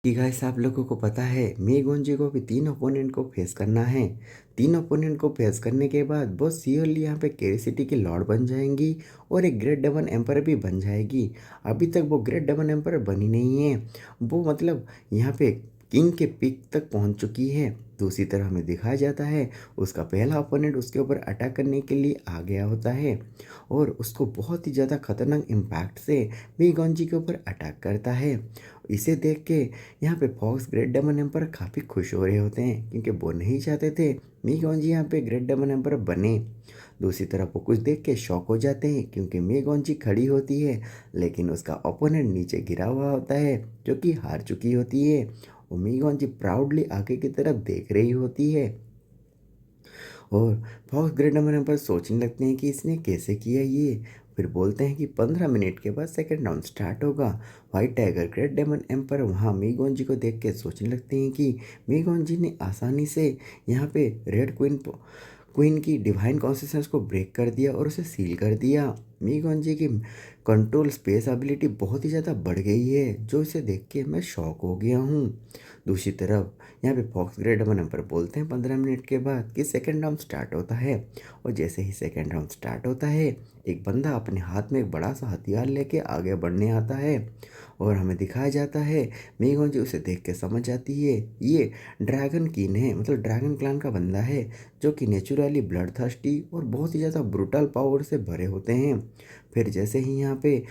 कि गाइस आप लोगों को पता है मेगोंजी को भी 3 ओपोनेंट को फेस करना है। 3 ओपोनेंट को फेस करने के बाद वो श्योरली यहाँ पे केरी सिटी की लॉर्ड बन जाएंगी और एक ग्रेट डेमन एम्पर भी बन जाएगी। अभी तक वो ग्रेट डेमन एम्पर बनी नहीं है। वो मतलब यहाँ पे किंग के पीक तक पहुँच चुकी है। दूसरी तरह हमें दिखाया जाता है उसका पहला ओपोनेंट उसके ऊपर अटैक करने के लिए आ गया होता है और उसको बहुत ही ज़्यादा खतरनाक इम्पैक्ट से मेगोंजी के ऊपर अटैक करता है। इसे देख के यहाँ पे फॉक्स ग्रेट डेमन एम्पर काफ़ी खुश हो रहे होते हैं क्योंकि वो नहीं चाहते थे मेगोंजी यहाँ पे ग्रेट डेमन एम्पर बने। दूसरी तरफ वो कुछ देख के शॉक हो जाते हैं क्योंकि मेगोंजी खड़ी होती है लेकिन उसका ओपोनेंट नीचे गिरा हुआ होता है जो कि हार चुकी होती है। और मेगोंजी प्राउडली आगे की तरफ देख रही होती है और फॉक्स ग्रेट डेमन एम्पर सोचने लगते हैं कि इसने कैसे किया ये। फिर बोलते हैं कि 15 मिनट के बाद सेकेंड राउंड स्टार्ट होगा। White tiger great demon emperor वहाँ मीगोंजी को देख के सोचने लगते हैं कि मीगोंजी ने आसानी से यहाँ पे रेड क्वीन की डिवाइन कॉन्सियसनेस को ब्रेक कर दिया और उसे सील कर दिया। मीगोंजी की कंट्रोल स्पेस एबिलिटी बहुत ही ज़्यादा बढ़ गई है जो इसे देख के मैं शॉक हो गया हूँ। दूसरी तरफ यहाँ पे फॉक्स ग्रेट डेमन एम्पर बोलते हैं 15 मिनट के बाद कि सेकेंड राउंड स्टार्ट होता है। और जैसे ही सेकेंड राउंड स्टार्ट होता है एक बंदा अपने हाथ में एक बड़ा सा हथियार लेके आगे बढ़ने आता है और हमें दिखाया जाता है मेगोंजी उसे देख के समझ जाती है ये ड्रैगन किन है, मतलब ड्रैगन क्लान का बंदा है जो कि नेचुरली ब्लड थर्स्टी और बहुत ही ज़्यादा ब्रूटल पावर से भरे होते हैं। फिर जैसे ही यहाँ पे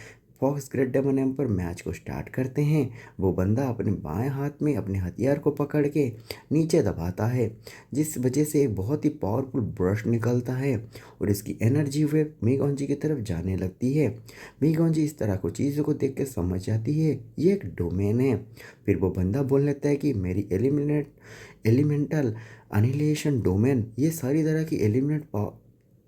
fox great demon emperor match को स्टार्ट करते हैं वो बंदा अपने बाएं हाथ में अपने हथियार को पकड़ के नीचे दबाता है जिस वजह से एक बहुत ही पावरफुल ब्रश निकलता है और इसकी एनर्जी वेव मीगोंजी की तरफ जाने लगती है। मीगोंजी इस तरह को चीज़ों को देख के समझ जाती है ये एक डोमेन है। फिर वो बंदा बोल लेता है कि मेरी एलिमेंटल अनिहिलेशन डोमेन ये सारी तरह की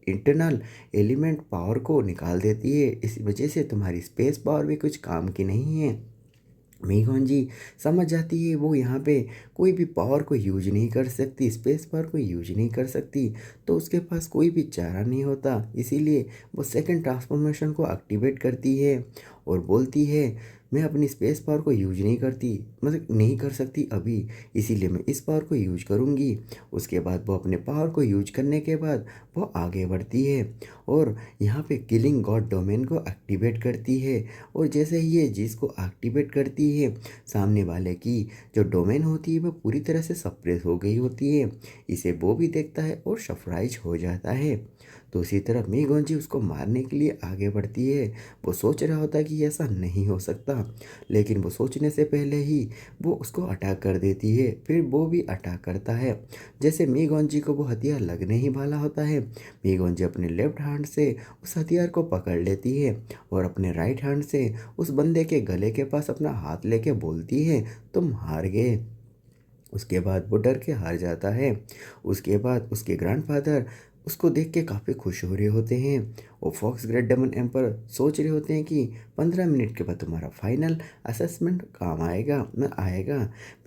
इंटरनल एलिमेंट पावर को निकाल देती है, इस वजह से तुम्हारी स्पेस पावर भी कुछ काम की नहीं है। मेघोंजी समझ जाती है वो यहाँ पे कोई भी पावर को यूज नहीं कर सकती, स्पेस पावर को यूज नहीं कर सकती, तो उसके पास कोई भी चारा नहीं होता। इसीलिए वो सेकंड ट्रांसफॉर्मेशन को एक्टिवेट करती है और बोलती है मैं अपनी स्पेस पावर को यूज नहीं करती, मतलब नहीं कर सकती अभी, इसीलिए मैं इस पावर को यूज करूँगी। उसके बाद वो अपने पावर को यूज करने के बाद वो आगे बढ़ती है और यहाँ पे किलिंग गॉड डोमेन को एक्टिवेट करती है। और जैसे ही ये जिसको एक्टिवेट करती है सामने वाले की जो डोमेन होती है वो पूरी तरह से सप्रेस हो गई होती है। इसे वो भी देखता है और सरप्राइज हो जाता है। दूसरी तरफ मीगोंजी उसको मारने के लिए आगे बढ़ती है। वो सोच रहा होता है कि ऐसा नहीं हो सकता, लेकिन वो सोचने से पहले ही वो उसको अटैक कर देती है। फिर वो भी अटैक करता है। जैसे मीगोंजी को वो हथियार लगने ही वाला होता है मीगोंजी अपने लेफ्ट हैंड से उस हथियार को पकड़ लेती है और अपने राइट हैंड से उस बंदे के गले के पास अपना हाथ लेके बोलती है तुम हार गए। उसके बाद वो डर के हार जाता है। उसके बाद उसके ग्रैंडफादर उसको देख के काफ़ी खुश हो रहे होते हैं और फॉक्स ग्रेट डेमन एम्पर सोच रहे होते हैं कि 15 मिनट के बाद तुम्हारा फाइनल असेसमेंट काम आएगा न आएगा।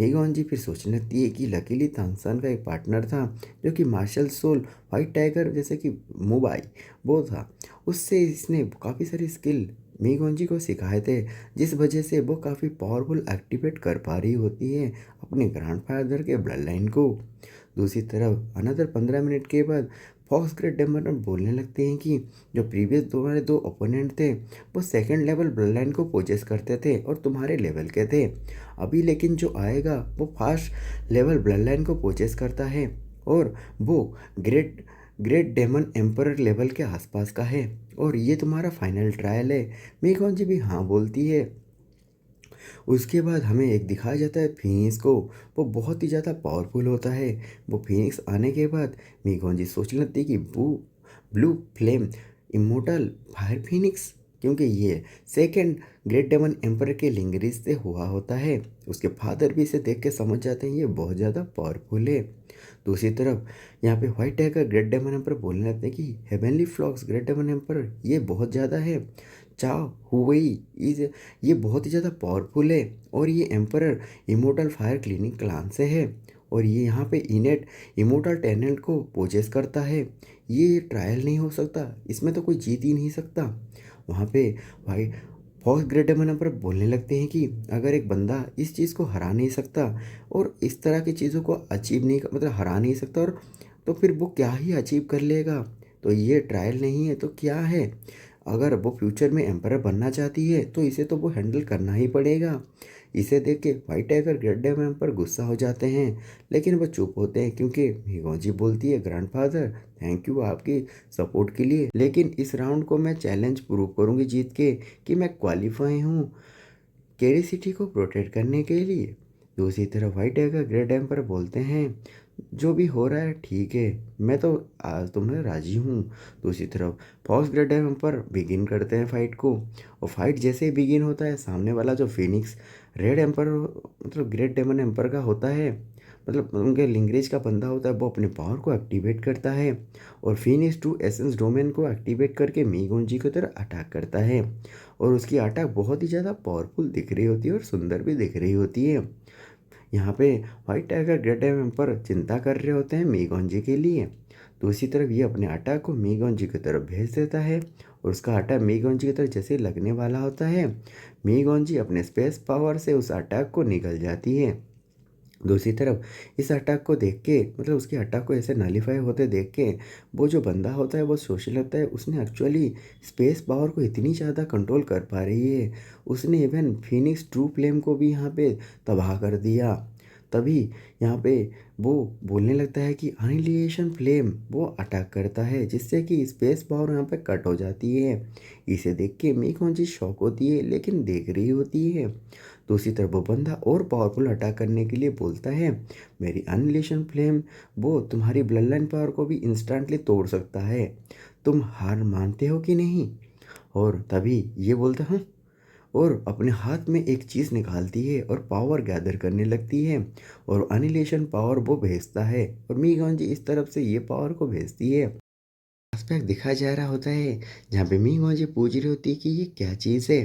मेगोंजी फिर सोचने लगती है कि लकीली तानसेन का एक पार्टनर था जो कि मार्शल सोल वाइट टाइगर जैसे कि मुबाई वो था, उससे इसने काफ़ी सारी स्किल मेगोंजी को सिखाए थे जिस वजह से वो काफ़ी पावरफुल एक्टिवेट कर पा रही होती है अपने ग्रैंडफादर के ब्लड लाइन को। दूसरी तरफ अनदर 15 मिनट के बाद फॉक्स ग्रेट डेमन बोलने लगते हैं कि जो प्रीवियस तुम्हारे दो ओपोनेंट थे वो सेकंड लेवल ब्लड लाइन को पोजेस करते थे और तुम्हारे लेवल के थे, अभी लेकिन जो आएगा वो फास्ट लेवल ब्लड लाइन को पोजेस करता है और वो great great demon emperor level के आसपास का है और ये तुम्हारा फाइनल ट्रायल है। मेघोंजी भी हाँ बोलती है। उसके बाद हमें एक दिखाया जाता है फिनिक्स को, वो बहुत ही ज़्यादा पावरफुल होता है। वो फिनिक्स आने के बाद मेघोंजी सोचने लगती है कि blue flame immortal fire Phoenix, क्योंकि ये सेकंड ग्रेट डेमन एम्पर के लिंगरिस से हुआ होता है। उसके फादर भी इसे देख के समझ जाते हैं ये बहुत ज़्यादा पावरफुल है। दूसरी तरफ यहाँ पे white tiger great demon emperor बोलने लगते हैं कि heavenly fox great demon emperor ये बहुत ज़्यादा है, चाओ हुई इज ये बहुत ही ज़्यादा पावरफुल है और ये emperor immortal fire cleaning clan से है और ये यहाँ पे इनेट इमोर्टल टैलेंट को पोजेस करता है। ये ट्रायल नहीं हो सकता, इसमें तो कोई जीत ही नहीं सकता। वहाँ पे भाई फॉक्स ग्रेट डेमन पर बोलने लगते हैं कि अगर एक बंदा इस चीज़ को हरा नहीं सकता और इस तरह की चीज़ों को अचीव नहीं मतलब हरा नहीं सकता, और तो फिर वो क्या ही अचीव कर लेगा। तो ये ट्रायल नहीं है तो क्या है। अगर वो फ्यूचर में एम्परर बनना चाहती है तो इसे तो वो हैंडल करना ही पड़ेगा। इसे देख के व्हाइट टाइगर ग्रेट डेमन पर गुस्सा हो जाते हैं, लेकिन वो चुप होते हैं क्योंकि मीगोंजी बोलती है, ग्रैंडफादर थैंक यू आपकी सपोर्ट के लिए, लेकिन इस राउंड को मैं चैलेंज प्रूव करूंगी जीत के कि मैं क्वालिफाई हूँ केरी सिटी को प्रोटेक्ट करने के लिए। दूसरी तरफ व्हाइट टाइगर ग्रेट एम्पर बोलते हैं, जो भी हो रहा है ठीक है, मैं तो आज तुम्हें राजी हूँ। दूसरी तरफ फॉक्स ग्रेट एम्पर बिगिन करते हैं फाइट को, और फाइट जैसे ही बिगिन होता है सामने वाला जो फिनिक्स रेड एम्पर मतलब ग्रेट डेमन एम्पर का होता है, मतलब उनके लिंगरेज का बंदा होता है, वो अपने पावर को एक्टिवेट करता है और फिनिक्स टू एसेंस डोमेन को एक्टिवेट करके मीगोंजी की तरह अटैक करता है। और उसकी अटैक बहुत ही ज़्यादा पावरफुल दिख रही होती है और सुंदर भी दिख रही होती है। यहाँ पे व्हाइट टाइगर ग्रेट एम्पर चिंता कर रहे होते हैं मीगोंजी के लिए। दूसरी तरफ ये अपने अटैक को मीगोंजी की तरफ भेज देता है, और उसका अटैक मीगोंजी की तरफ जैसे ही लगने वाला होता है, मीगोंजी अपने स्पेस पावर से उस अटैक को निकल जाती है। दूसरी तरफ इस अटैक को देख के मतलब उसके अटैक को ऐसे नलीफाई होते देख के वो जो बंदा होता है वो सोचने लगता है उसने एक्चुअली स्पेस पावर को इतनी ज़्यादा कंट्रोल कर पा रही है, उसने इवन फिनिक्स ट्रू फ्लेम को भी यहाँ पे तबाह कर दिया। तभी यहाँ पे वो बोलने लगता है कि अनिलिएशन फ्लेम वो अटैक करता है, जिससे कि स्पेस पावर यहाँ पे कट हो जाती है। इसे देख के मीकोंजी शॉक होती है लेकिन देख रही होती है। दूसरी तरफ वो बंदा और पावरफुल अटैक करने के लिए बोलता है, मेरी अनलेशन फ्लेम वो तुम्हारी ब्लड लाइन पावर को भी इंस्टेंटली तोड़ सकता है, तुम हार मानते हो कि नहीं। और तभी ये बोलता हूँ, और अपने हाथ में एक चीज़ निकालती है और पावर गैदर करने लगती है, और अनिलेशन पावर वो भेजता है, और मीगॉन्जी इस तरफ से ये पावर को भेजती है। फ्लैशबैक दिखाया जा रहा होता है जहाँ पे मिंग मुझे पूछ रही होती है कि ये क्या चीज़ है।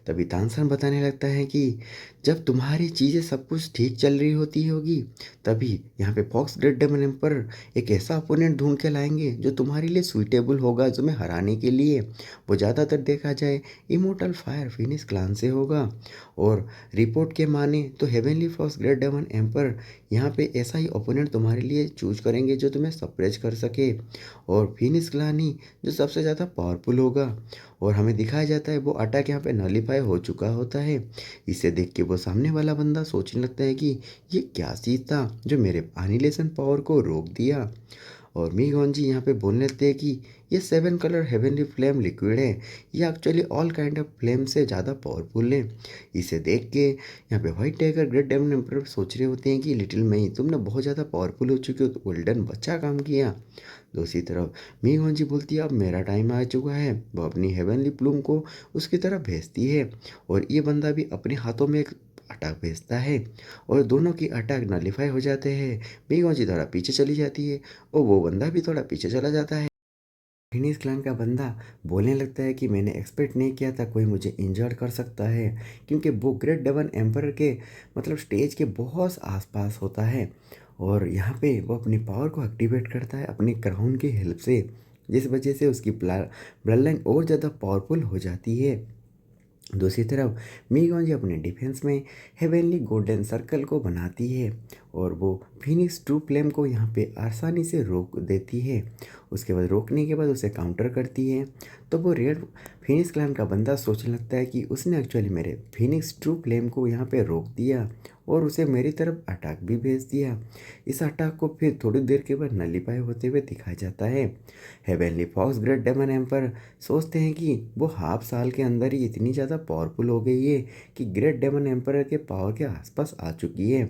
तभी तानसेन बताने लगता है कि जब तुम्हारी चीज़ें सब कुछ ठीक चल रही होती होगी, तभी यहाँ पे फॉक्स ग्रेट डेमन एम्पर एक ऐसा अपोनेंट ढूंढ के लाएंगे जो तुम्हारे लिए सुइटेबल होगा, तुम्हें हराने के लिए। वो ज़्यादातर देखा जाए इमोर्टल फायर फिनिश क्लान से होगा, और रिपोर्ट के माने तो heavenly fox great demon emperor यहाँ पे ऐसा ही ओपोनेंट तुम्हारे लिए चूज करेंगे जो तुम्हें सप्रेस कर सके, और फिनिश क्लानी जो सबसे ज़्यादा पावरफुल होगा। और हमें दिखाया जाता है वो अटैक यहाँ पे नलीफाई हो चुका होता है। इसे देख के वो सामने वाला बंदा सोचने लगता है कि ये क्या चीज़ था जो मेरे एनिहिलेशन पावर को रोक दिया। और मीगॉन्जी यहाँ पे बोलने लगते हैं कि ये 7 कलर हेवनली फ्लेम लिक्विड है, ये actually all kind of flame से ज़्यादा पावरफुल है। इसे देख के यहाँ पे white tiger great demon emperor सोच रहे होते हैं कि लिटिल मई तुमने बहुत ज़्यादा पावरफुल हो चुके हो, तो गोल्डन बच्चा काम किया। दूसरी तरफ मीगॉन्जी बोलती है अब मेरा टाइम आ चुका है। वो अपनी हेवनली प्लूम को उसकी तरफ भेजती है, और ये बंदा भी अपने हाथों में एक अटैक भेजता है, और दोनों की अटैक नलीफाई हो जाते हैं। मीगॉन्जी थोड़ा पीछे चली जाती है और वो बंदा भी थोड़ा पीछे चला जाता है। फिनिश क्लान का बंदा बोलने लगता है कि मैंने एक्सपेक्ट नहीं किया था कोई मुझे इंजर्ड कर सकता है, क्योंकि वो ग्रेट डेमन एम्परर के मतलब स्टेज के बहुत आसपास होता है, और यहाँ पे वो अपनी पावर को एक्टिवेट करता है अपनी क्राउन की हेल्प से, जिस वजह से उसकी ब्लड लाइन और ज़्यादा पावरफुल हो जाती है। दूसरी तरफ मीगॉन्जी अपने डिफेंस में हेवनली गोल्डन सर्कल को बनाती है, और वो फिनिक्स ट्रू फ्लेम को यहाँ पे आसानी से रोक देती है। उसके बाद रोकने के बाद उसे काउंटर करती है, तो वो रेड फिनिक्स क्लैन का बंदा सोचने लगता है कि उसने एक्चुअली मेरे फिनिक्स ट्रू फ्लेम को यहाँ पे रोक दिया और उसे मेरी तरफ अटैक भी भेज दिया। इस अटैक को फिर थोड़ी देर के बाद नलीफाई होते हुए दिखाया जाता है। Heavenly fox great demon emperor सोचते हैं कि वो हाफ साल के अंदर ही इतनी ज़्यादा पावरफुल हो गई है कि ग्रेट डेमन एम्पर के पावर के आसपास आ चुकी है,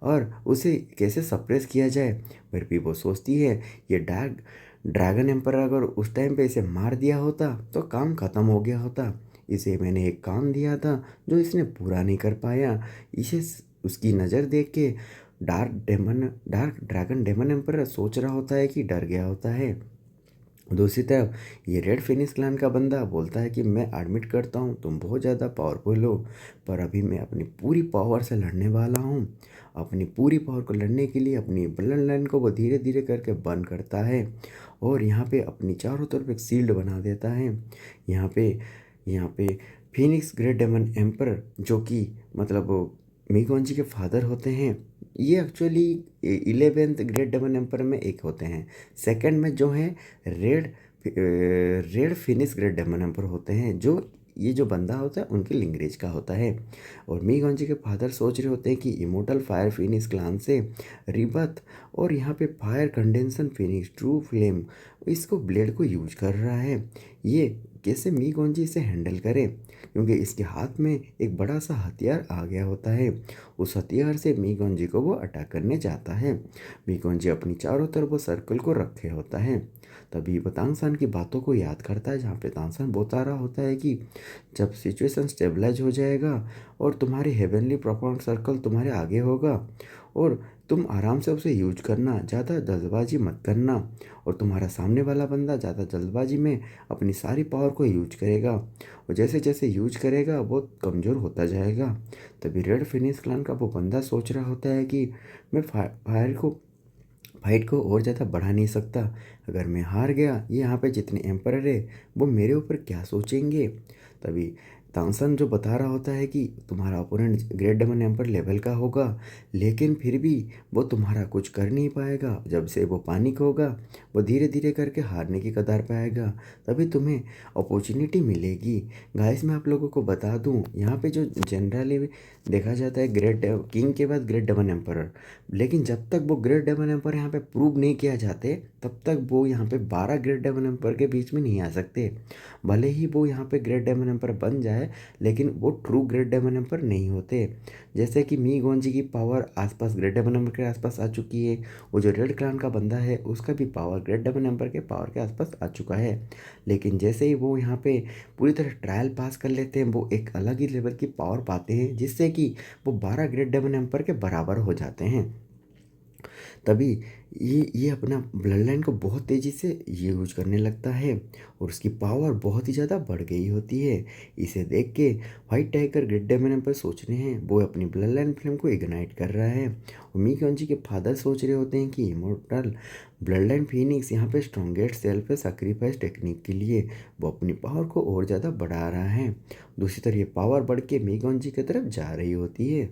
और उसे कैसे सप्रेस किया जाए। फिर भी वो सोचती है ये ड्रैगन एम्पर अगर उस टाइम पे इसे मार दिया होता तो काम ख़त्म हो गया होता। इसे मैंने एक काम दिया था जो इसने पूरा नहीं कर पाया। इसे उसकी नज़र देख के डार्क ड्रैगन डेमन एम्पर सोच रहा होता है कि डर गया होता है। दूसरी तरफ ये रेड फिनिश क्लैन का बंदा बोलता है कि मैं एडमिट करता हूँ तुम बहुत ज़्यादा पावरफुल हो, पर अभी मैं अपनी पूरी पावर से लड़ने वाला हूँ। अपनी पूरी पावर को लड़ने के लिए अपनी ब्लड लाइन को वो धीरे धीरे करके बंद करता है, और यहाँ पे अपनी चारों तरफ एक सील्ड बना देता है। यहाँ पे यहाँ पे फिनिक्स ग्रेट डेमन एम्पर जो कि मतलब मीगोंजी के फादर होते हैं, ये actually 11th great demon emperor में एक होते हैं। सेकंड में जो है red red phoenix great demon emperor होते हैं, जो ये जो बंदा होता है उनके लिंगरेज का होता है। और मीगोंजी के फादर सोच रहे होते हैं कि इमोर्टल फायर फिनिक्स क्लान से रिबर्थ और यहाँ पे fire condensation Phoenix true flame इसको ब्लेड को यूज कर रहा है। ये कैसे मीगोंजी इसे हैंडल करे, क्योंकि इसके हाथ में एक बड़ा सा हथियार आ गया होता है। उस हथियार से मीगोंजी को वो अटैक करने जाता है। मीगोंजी अपनी चारों तरफ वो सर्कल को रखे होता है। तभी वो तांगसान की बातों को याद करता है, जहाँ पे तांगसान बता रहा होता है कि जब सिचुएशन स्टेबलाइज हो जाएगा और तुम्हारी हेवनली प्रोपाउंड सर्कल तुम्हारे आगे होगा और तुम आराम से उसे यूज करना, ज़्यादा जल्दबाजी मत करना। और तुम्हारा सामने वाला बंदा ज़्यादा जल्दबाजी में अपनी सारी पावर को यूज करेगा और जैसे जैसे यूज करेगा वो कमज़ोर होता जाएगा। तभी रेड फिनिक्स क्लान का वो बंदा सोच रहा होता है कि मैं फाइट को और ज़्यादा बढ़ा नहीं सकता। अगर मैं हार गया, ये यहाँ पे जितने एम्परर है वो मेरे ऊपर क्या सोचेंगे। तभी तांसन जो बता रहा होता है कि तुम्हारा opponent great demon emperor level का होगा, लेकिन फिर भी वो तुम्हारा कुछ कर नहीं पाएगा। जब से वो पानिक होगा, वो धीरे धीरे करके हारने की कगार पे आएगा, तभी तुम्हें अपॉर्चुनिटी मिलेगी। गाइस मैं आप लोगों को बता दूं, यहाँ पे जो जनरली देखा जाता है ग्रेट किंग के बाद ग्रेट डेमन एम्परर, लेकिन जब तक वो ग्रेट डेमन एम्पर यहाँ पे प्रूव नहीं किया जाते तब तक वो यहाँ पे 12 ग्रेट डेमन एम्पर के बीच में नहीं आ सकते। भले ही वो यहाँ पे ग्रेट डेमन एम्पर बन जाए, लेकिन वो ट्रू ग्रेट डेमन एम्पर नहीं होते। जैसे कि मी गोंजी की पावर आसपास ग्रेट डेमन एम्पर के आसपास आ चुकी है, वो जो रेड क्लान का बंदा है उसका भी पावर ग्रेट डेमन एम्पर के पावर के आसपास आ चुका है। लेकिन जैसे ही वो यहाँ पे पूरी तरह ट्रायल पास कर लेते हैं, वो एक अलग ही लेवल की पावर पाते हैं, जिससे कि वो 12 ग्रेट डेमन एम्पर के बराबर हो जाते हैं। तभी ये अपना ब्लड लाइन को बहुत तेज़ी से यूज करने लगता है और उसकी पावर बहुत ही ज़्यादा बढ़ गई होती है। इसे देख के व्हाइट टाइगर ग्रेट डेमन पर सोच रहे हैं, वो अपनी ब्लड लाइन फ्लेम को इग्नाइट कर रहा है। और मीकांजी के फादर सोच रहे होते हैं कि इमोर्टल ब्लड लाइन फिनिक्स यहाँ पे स्ट्रॉन्गेस्ट सेल्फ सेक्रीफाइस टेक्निक के लिए वो अपनी पावर को और ज़्यादा बढ़ा रहा है। दूसरी तरफ ये पावर बढ़ के मीकांजी की तरफ जा रही होती है।